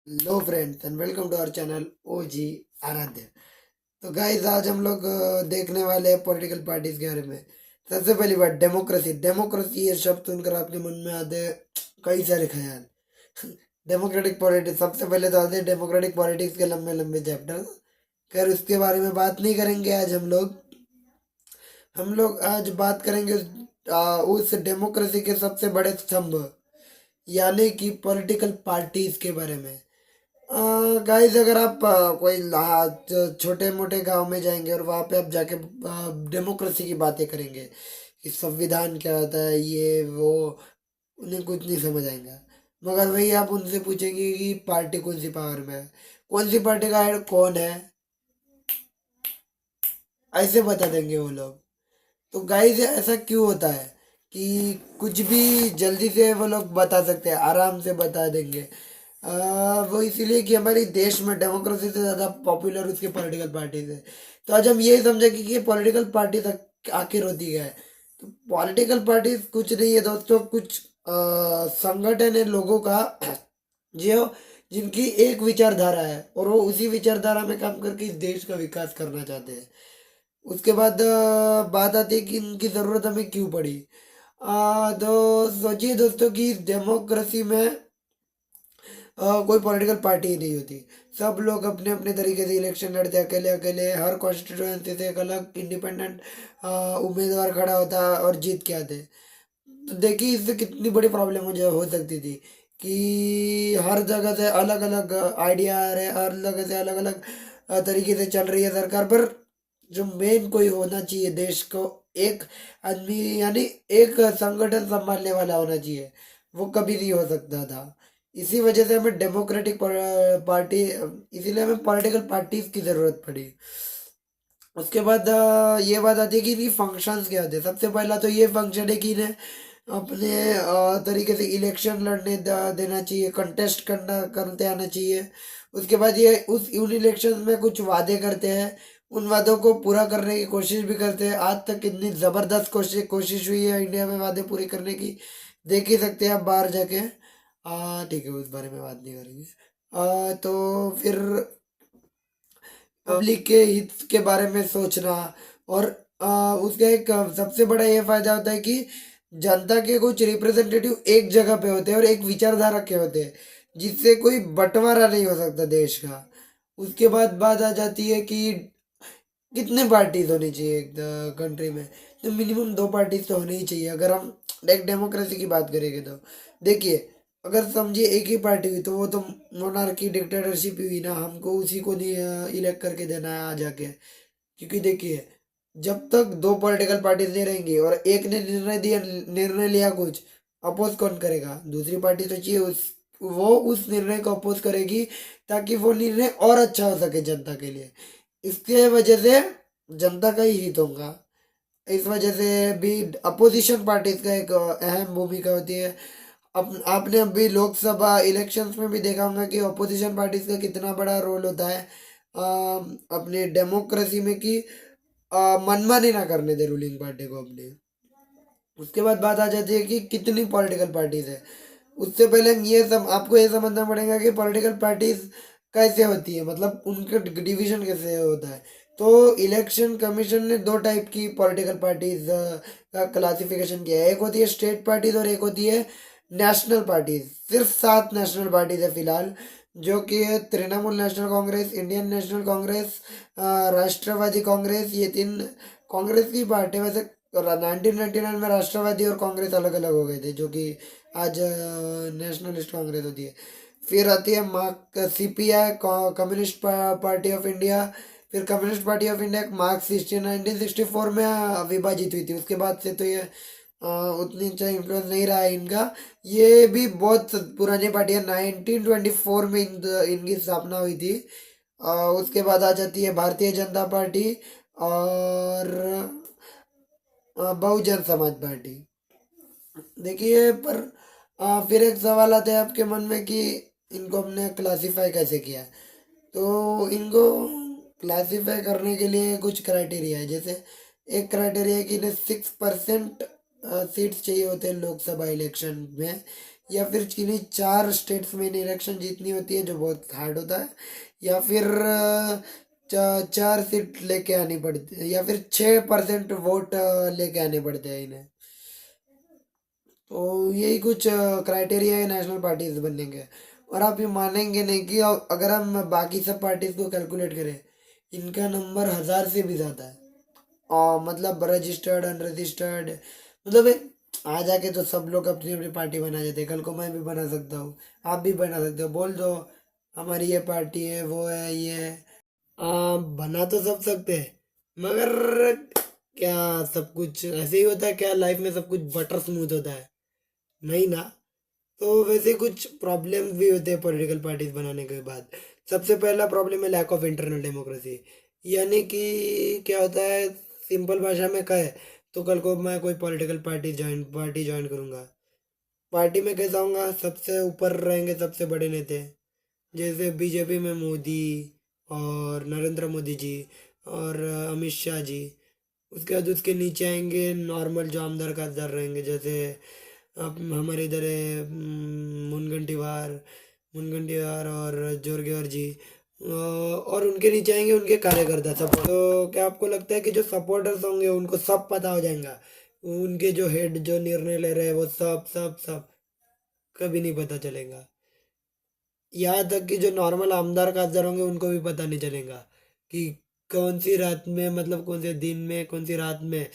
Hello friends and welcome to our channel OG Aradhya. तो guys आज हम लोग देखने वाले हैं पॉलिटिकल पार्टीज के बारे में। सबसे पहली बात, डेमोक्रेसी। डेमोक्रेसी ये शब्द सुनकर आपके मन में आते हैं कई सारे ख्याल। डेमोक्रेटिक पॉलिटिक्स, सबसे पहले तो आते हैं डेमोक्रेटिक पॉलिटिक्स के लंबे लंबे चैप्टर। खैर उसके बारे में बात नहीं करेंगे आज हम लोग आज बात करेंगे उस डेमोक्रेसी के सबसे बड़े स्तंभ यानी कि पॉलिटिकल पार्टीज के बारे में। गाइस अगर आप कोई छोटे मोटे गांव में जाएंगे और वहाँ पे आप जाके डेमोक्रेसी की बातें करेंगे कि संविधान क्या होता है ये वो, उन्हें कुछ नहीं समझ आएगा। मगर वही आप उनसे पूछेंगे कि पार्टी कौन सी पावर में है, कौन सी पार्टी का हेड कौन है, ऐसे बता देंगे वो लोग। तो गाइस ऐसा क्यों होता है कि कुछ भी जल्दी से वो लोग बता सकते हैं, आराम से बता देंगे। वो इसीलिए कि हमारे देश में डेमोक्रेसी से ज़्यादा पॉपुलर उसकी पॉलिटिकल पार्टीज है। तो आज हम यही समझेंगे कि ये पॉलिटिकल पार्टी तक आखिर होती क्या है। तो पॉलिटिकल पार्टीज कुछ नहीं है दोस्तों, कुछ संगठन है लोगों का जो जिनकी एक विचारधारा है और वो उसी विचारधारा में काम करके इस देश का विकास करना चाहते हैं। उसके बाद बात आती है कि इनकी ज़रूरत हमें क्यों पड़ी। तो सोचिए दोस्तों कि डेमोक्रेसी में कोई पॉलिटिकल पार्टी ही नहीं होती। सब लोग अपने अपने तरीके से इलेक्शन लड़ते हैं, अकेले अकेले। हर कॉन्स्टिट्यूएंसी से एक अलग इंडिपेंडेंट उम्मीदवार खड़ा होता है और जीत के आते। तो देखिए इससे कितनी बड़ी प्रॉब्लम मुझे हो सकती थी कि हर जगह से अलग अलग आइडिया आ रहे हैं, हर जगह से अलग अलग तरीके से चल रही है सरकार। पर जो मेन कोई होना चाहिए देश को, एक आदमी यानी एक संगठन संभालने वाला होना चाहिए, वो कभी नहीं हो सकता था। इसी वजह से हमें डेमोक्रेटिक पार्टी, इसीलिए हमें पॉलिटिकल पार्टीज की जरूरत पड़ी। उसके बाद ये बात आती है कि इनकी फंक्शंस क्या होते हैं। सबसे पहला तो ये फंक्शन है कि इन्हें अपने तरीके से इलेक्शन लड़ने देना चाहिए, कंटेस्ट करते आना चाहिए। उसके बाद ये उन इलेक्शन में कुछ वादे करते हैं, उन वादों को पूरा करने की कोशिश भी करते हैं। आज तक कितनी ज़बरदस्त कोशिश हुई है इंडिया में वादे पूरे करने की, देख ही सकते हैं आप बाहर जाके। ठीक है, उस बारे में बात नहीं करेंगे। तो फिर पब्लिक के हित के बारे में सोचना। और उसका एक सबसे बड़ा ये फायदा होता है कि जनता के कुछ रिप्रेजेंटेटिव एक जगह पे होते हैं और एक विचारधारा के होते हैं, जिससे कोई बंटवारा नहीं हो सकता देश का। उसके बाद बात आ जाती है कि कितने पार्टीज होनी चाहिए एक कंट्री में। तो मिनिमम दो पार्टीज तो होनी ही चाहिए अगर हम एक डेमोक्रेसी की बात करेंगे। तो देखिए, अगर समझिए एक ही पार्टी हुई तो वो तो मोनार्की डिक्टेटरशिप ही हुई ना। हमको उसी को नहीं इलेक्ट करके देना है आ जाके। क्योंकि देखिए, जब तक दो पॉलिटिकल पार्टीज नहीं रहेंगी और एक ने निर्णय लिया कुछ, अपोज कौन करेगा? दूसरी पार्टी तो चाहिए वो उस निर्णय को अपोज करेगी ताकि वो निर्णय और अच्छा हो सके जनता के लिए। इसके वजह से जनता का ही हित होगा। इस वजह से भी अपोजिशन पार्टीज का एक अहम भूमिका होती है। आपने अभी लोकसभा इलेक्शंस में भी देखा होगा कि अपोजिशन पार्टीज का कितना बड़ा रोल होता है अपने डेमोक्रेसी में कि मनमानी ना करने दे रूलिंग पार्टी को अपने। उसके बाद बात आ जाती है कि कितनी पॉलिटिकल पार्टीज है। उससे पहले हम ये सब आपको ये समझना पड़ेगा कि पॉलिटिकल पार्टीज कैसे होती है, मतलब उनका डिवीजन कैसे होता है। तो इलेक्शन कमीशन ने दो टाइप की पॉलिटिकल पार्टीज का क्लासिफिकेशन किया है। एक होती है स्टेट पार्टीज और एक होती है नेशनल पार्टीज। सिर्फ 7 नेशनल पार्टीज है फिलहाल, जो कि है Trinamool National Congress, Indian National Congress, Rashtravadi Congress. ये 3 कांग्रेस की पार्टी। वैसे 1999 में राष्ट्रवादी और कांग्रेस अलग अलग हो गए थे, जो कि आज नेशनलिस्ट कांग्रेस होती है। फिर आती है मार्क CPI, Communist Party of India. फिर Communist Party of India Marxist 1964 में विभाजित हुई थी। उसके बाद से तो ये उतनी अच्छा इन्फ्लुएंस नहीं रहा है इनका। ये भी बहुत पुरानी पार्टी है, 1924 में इनकी स्थापना हुई थी। उसके बाद आ जाती है भारतीय जनता पार्टी और बहुजन समाज पार्टी। देखिए, पर फिर एक सवाल आता है आपके मन में कि इनको हमने क्लासिफाई कैसे किया। तो इनको क्लासिफाई करने के लिए कुछ क्राइटेरिया है। जैसे एक क्राइटेरिया है कि इन्हें 6% सीट्स चाहिए होते हैं लोकसभा इलेक्शन में, या फिर किन्हीं 4 स्टेट्स में इलेक्शन जीतनी होती है जो बहुत हार्ड होता है, या फिर 4 सीट लेके आनी पड़ती है, या फिर 6% वोट लेके आने पड़ते हैं इन्हें। तो यही कुछ क्राइटेरिया है नेशनल पार्टीज बनने के। और आप ये मानेंगे नहीं कि अगर हम बाकी सब पार्टीज को कैलकुलेट करें, इनका नंबर 1000 से भी ज़्यादा है। और मतलब रजिस्टर्ड अनरजिस्टर्ड, मतलब आ जाके तो सब लोग अपनी अपनी पार्टी बना देते हैं। कल को मैं भी बना सकता हूँ, आप भी बना सकते हो, बोल दो हमारी ये पार्टी है, वो है, ये है। बना तो सब सकते हैं, मगर क्या सब कुछ ऐसे ही होता है क्या? लाइफ में सब कुछ बटर स्मूथ होता है? नहीं ना। तो वैसे कुछ प्रॉब्लम्स भी होते हैं पॉलिटिकल पार्टीज बनाने के बाद। सबसे पहला प्रॉब्लम है लैक ऑफ इंटरनल डेमोक्रेसी। यानी कि क्या होता है, सिंपल भाषा में कहे तो कल को मैं कोई पॉलिटिकल पार्टी ज्वाइन करूंगा। पार्टी में कैसा होगा, सबसे ऊपर रहेंगे सबसे बड़े नेता, जैसे बीजेपी में मोदी और नरेंद्र मोदी जी और अमित शाह जी। उसके बाद उसके नीचे आएंगे नॉर्मल जो आमदार खासदार रहेंगे, जैसे अब हमारे इधर है मुनगंटीवार और जोरगेवर जी। और उनके नीचे आएंगे उनके कार्यकर्ता सपोर्ट। तो क्या आपको लगता है कि जो सपोर्टर्स होंगे उनको सब पता हो जाएगा, उनके जो हेड जो निर्णय ले रहे हैं वो सब सब सब कभी नहीं पता चलेगा? यहाँ तक कि जो नॉर्मल आमदार खासदार होंगे उनको भी पता नहीं चलेगा कि कौन सी रात में, मतलब कौन से दिन में, कौन सी रात में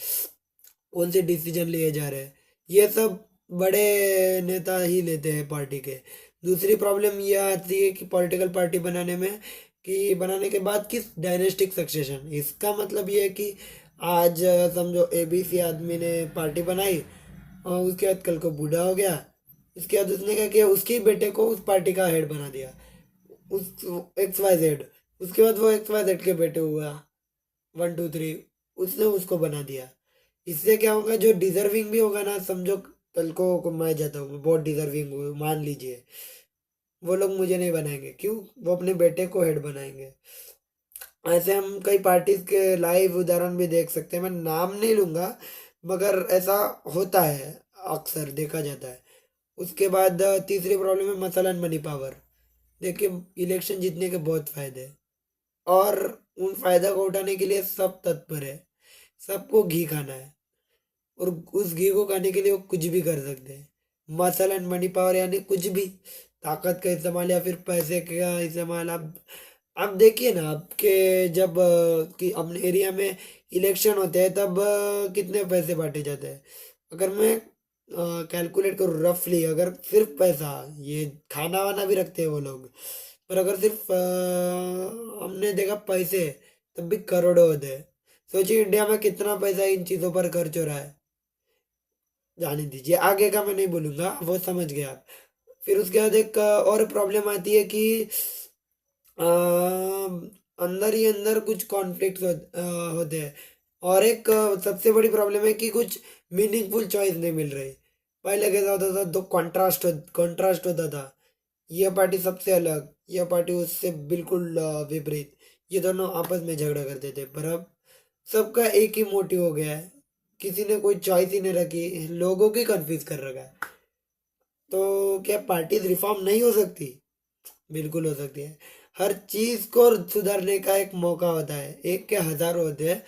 कौन से डिसीजन लिए जा रहे हैं। ये सब बड़े नेता ही लेते हैं पार्टी के। दूसरी प्रॉब्लम ये आती है कि पॉलिटिकल पार्टी बनाने में, कि बनाने के बाद किस डायनेस्टिक सक्सेशन। इसका मतलब ये है कि आज समझो ABC आदमी ने पार्टी बनाई और उसके बाद कल को बूढ़ा हो गया, उसके बाद उसने क्या किया, उसके बेटे को उस पार्टी का हेड बना दिया, उस XYZ। उसके बाद वो XYZ के बेटे हुआ 1 2 3, उसने उसको बना दिया। इससे क्या होगा, जो डिजर्विंग भी होगा ना, समझो कल को मैं जाता हूँ, बहुत डिजर्विंग हूँ मान लीजिए, वो लोग मुझे नहीं बनाएंगे। क्यों? वो अपने बेटे को हेड बनाएंगे। ऐसे हम कई पार्टीज के लाइव उदाहरण भी देख सकते हैं, मैं नाम नहीं लूंगा, मगर ऐसा होता है, अक्सर देखा जाता है। उसके बाद तीसरी प्रॉब्लम है मसलन मनी पावर। देखिए, इलेक्शन जीतने के बहुत फायदे हैं, और उन फायदा को उठाने के लिए सब तत्पर है। सबको घी खाना है, और उस घी को खाने के लिए वो कुछ भी कर सकते हैं। मसलन मनी पावर यानी कुछ भी, ताकत का इस्तेमाल या फिर पैसे का इस्तेमाल। अब देखिए ना, आपके जब कि अपने एरिया में इलेक्शन होते हैं तब कितने पैसे बांटे जाते हैं। अगर मैं कैलकुलेट करूँ रफली, अगर सिर्फ पैसा, ये खाना वाना भी रखते हैं वो लोग, पर अगर सिर्फ हमने देखा पैसे, तब भी करोड़ों होते हैं। सोचिए इंडिया में कितना पैसा इन चीज़ों पर खर्च हो रहा है। जाने दीजिए, आगे का मैं नहीं बोलूंगा, वो समझ गए आप। फिर उसके बाद एक और प्रॉब्लम आती है कि अंदर ही अंदर कुछ कॉन्फ्लिक्ट होते हैं। और एक सबसे बड़ी प्रॉब्लम है कि कुछ मीनिंगफुल चॉइस नहीं मिल रही। पहले कैसा होता था, दो कॉन्ट्रास्ट होता था। यह पार्टी सबसे अलग, यह पार्टी उससे बिल्कुल विपरीत, ये दोनों आपस में झगड़ा करते थे। पर अब सबका एक ही मोटिव हो गया है, किसी ने कोई चॉइस ही नहीं रखी, लोगों की कंफ्यूज कर रखा है। तो क्या पार्टीज रिफॉर्म नहीं हो सकती? बिल्कुल हो सकती है। हर चीज को सुधारने का एक मौका होता है, एक के हजारों होते हैं,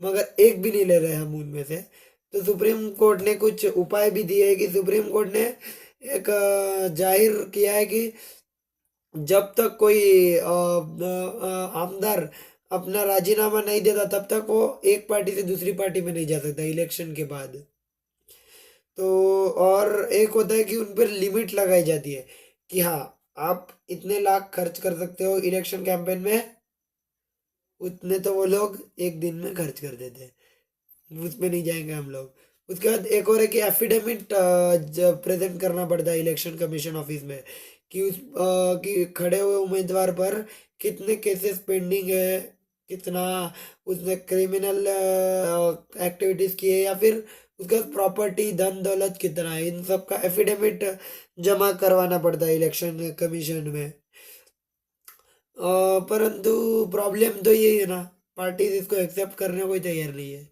मगर एक भी नहीं ले रहे हम उनमें से। तो सुप्रीम कोर्ट ने कुछ उपाय भी दिए है, कि सुप्रीम कोर्ट ने एक जाहिर किया है कि जब तक कोई आमदार अपना राजीनामा नहीं देता, तब तक वो एक पार्टी से दूसरी पार्टी में नहीं जा सकता इलेक्शन के बाद। तो और एक होता है कि उन पर लिमिट लगाई जाती है, कि हाँ, आप इतने लाख खर्च कर सकते हो इलेक्शन कैंपेन में। उतने तो वो लोग एक दिन में खर्च कर देते हैं, उसमें नहीं जाएंगे हम लोग। उसके बाद एक और है कि एफिडेविट जब प्रेजेंट करना पड़ता है इलेक्शन कमीशन ऑफिस में, कि कि खड़े हुए उम्मीदवार पर कितने केसेस पेंडिंग है, कितना उसने क्रिमिनल एक्टिविटीज की है, या फिर उसका प्रॉपर्टी धन दौलत कितना है, इन सब का एफिडेविट जमा करवाना पड़ता है इलेक्शन कमीशन में। परंतु प्रॉब्लम तो यही है ना, पार्टीज इसको एक्सेप्ट करने को ही तैयार नहीं है।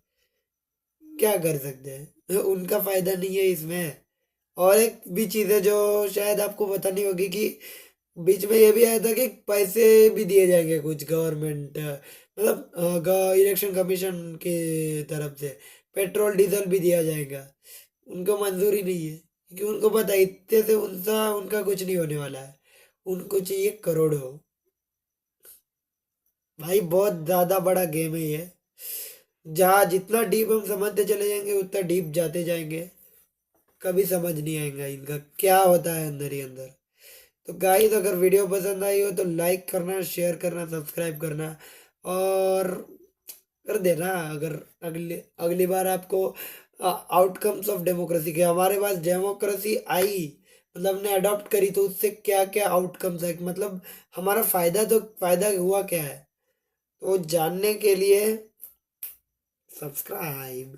क्या कर सकते हैं, उनका फायदा नहीं है इसमें, और एक भी चीज़ है जो शायद आपको पता नहीं होगी कि बीच में ये भी आया था कि पैसे भी दिए जाएंगे कुछ गवर्नमेंट मतलब इलेक्शन कमीशन की तरफ से पेट्रोल डीजल भी दिया जाएगा। उनको मंजूरी नहीं है क्योंकि उनको पता है इतने से उनका उनका कुछ नहीं होने वाला है। उनको चाहिए करोड़ों। भाई बहुत ज्यादा बड़ा गेम है ये। जहाँ जितना डीप हम समझते चले जाएंगे उतना डीप जाते जाएंगे। कभी समझ नहीं आएगा इनका क्या होता है अंदर ही अंदर। तो गाइस अगर वीडियो पसंद आई हो तो लाइक करना, शेयर करना, सब्सक्राइब करना और कर देना। अगर अगली अगली बार आपको आउटकम्स ऑफ डेमोक्रेसी के, हमारे पास डेमोक्रेसी आई मतलब हमने अडॉप्ट करी तो उससे क्या क्या आउटकम्स है, मतलब हमारा फायदा तो फायदा हुआ क्या है, तो जानने के लिए सब्सक्राइब।